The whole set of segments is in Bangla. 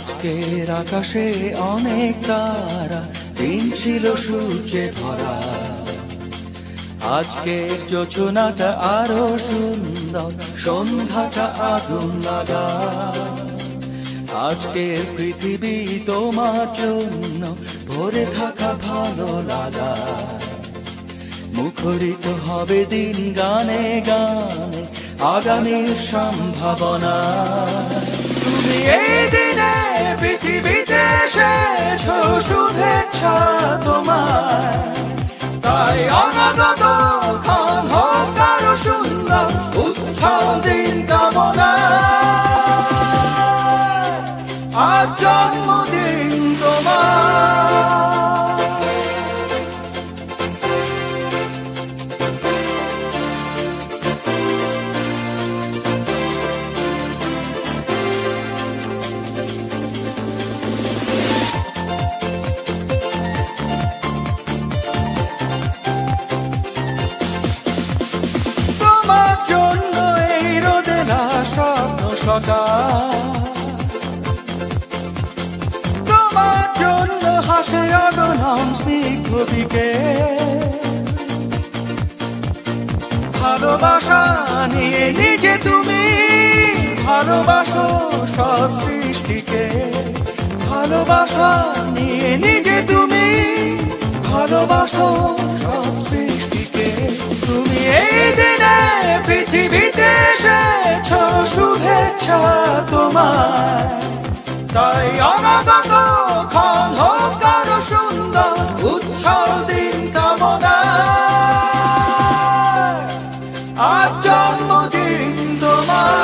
আজকের আকাশে অনেক তারা, দিন ছিল সূর্যে ভরা। আজকের যোজনাটা আরো সুন্দর, সন্ধ্যাটা আগুন লাগা। আজকের পৃথিবী তোমার জন্য ভরে থাকা ভালো লাগা। মুখরিত হবে দিন গানে গানে, আগামীর সম্ভাবনা। তুমি এই দিনে পৃথিবীতে এসেছো, শুভেচ্ছা তোমার। তাই অনাগত ক্ষণ হোক আরো সুন্দর, উৎসব দিন কামনা। আজ জন্মদিন তোমার। তোমার জন্য হাসে অগণন স্নিগ্ধ বিকেল। ভালোবাসা নিয়ে নিজে তুমি ভালোবাসো সব সৃষ্টিকে। ভালোবাসা নিয়ে নিজে তুমি ভালোবাসো সব সৃষ্টিকে। তুমি এই দিনে পৃথিবীতে এসেছো, শুভেচ্ছা তোমার। তাই অনাগত ক্ষণ হোক আরো সুন্দর, উৎসব দিন কামনা। আজ জন্মদিন তোমার।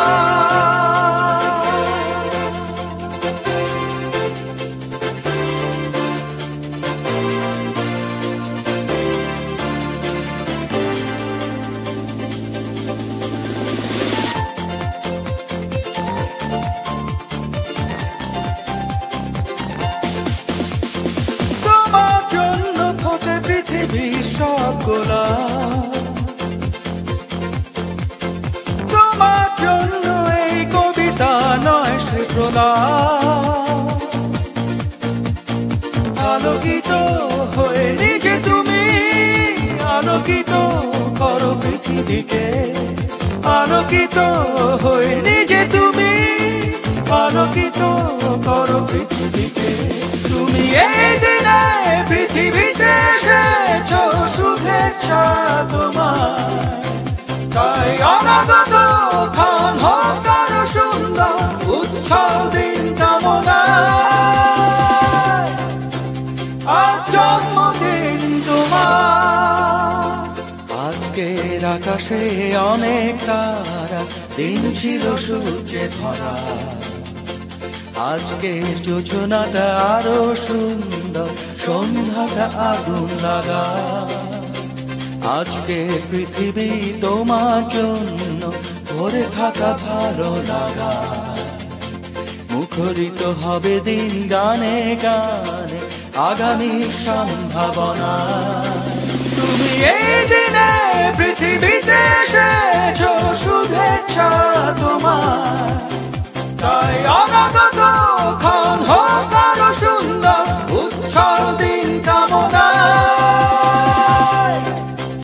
তোমার জন্য এই কবিতা নয় সে প্রলাপ। আলোকিত হয়ে নিজে তুমি আলোকিত করো পৃথিবীকে। আলোকিত হয়ে নিজে তুমি আলোকিত করো পৃথিবীকে। তুমি এই দিনে পৃথিবীতে এসেছো, শুভেচ্ছা তোমার। তাই অনাগত ক্ষণ হোক আরো সুন্দর, উৎসব দিন কামনা। আজ জন্মদিন তোমার। আজকের আকাশে অনেক তারা, দিন ছিল সূর্যে ভরা। আজকের যোজনাটা আরো সুন্দর, সন্ধ্যাটা আগুন লাগা। আজকে পৃথিবী তোমার জন্য ভরে থাকা ভালো লাগা। মুখরিত হবে দিন গানে গানে, আগামীর সম্ভাবনা। তুমি এই দিনে পৃথিবীতে এসেছো, শুভেচ্ছা তোমার।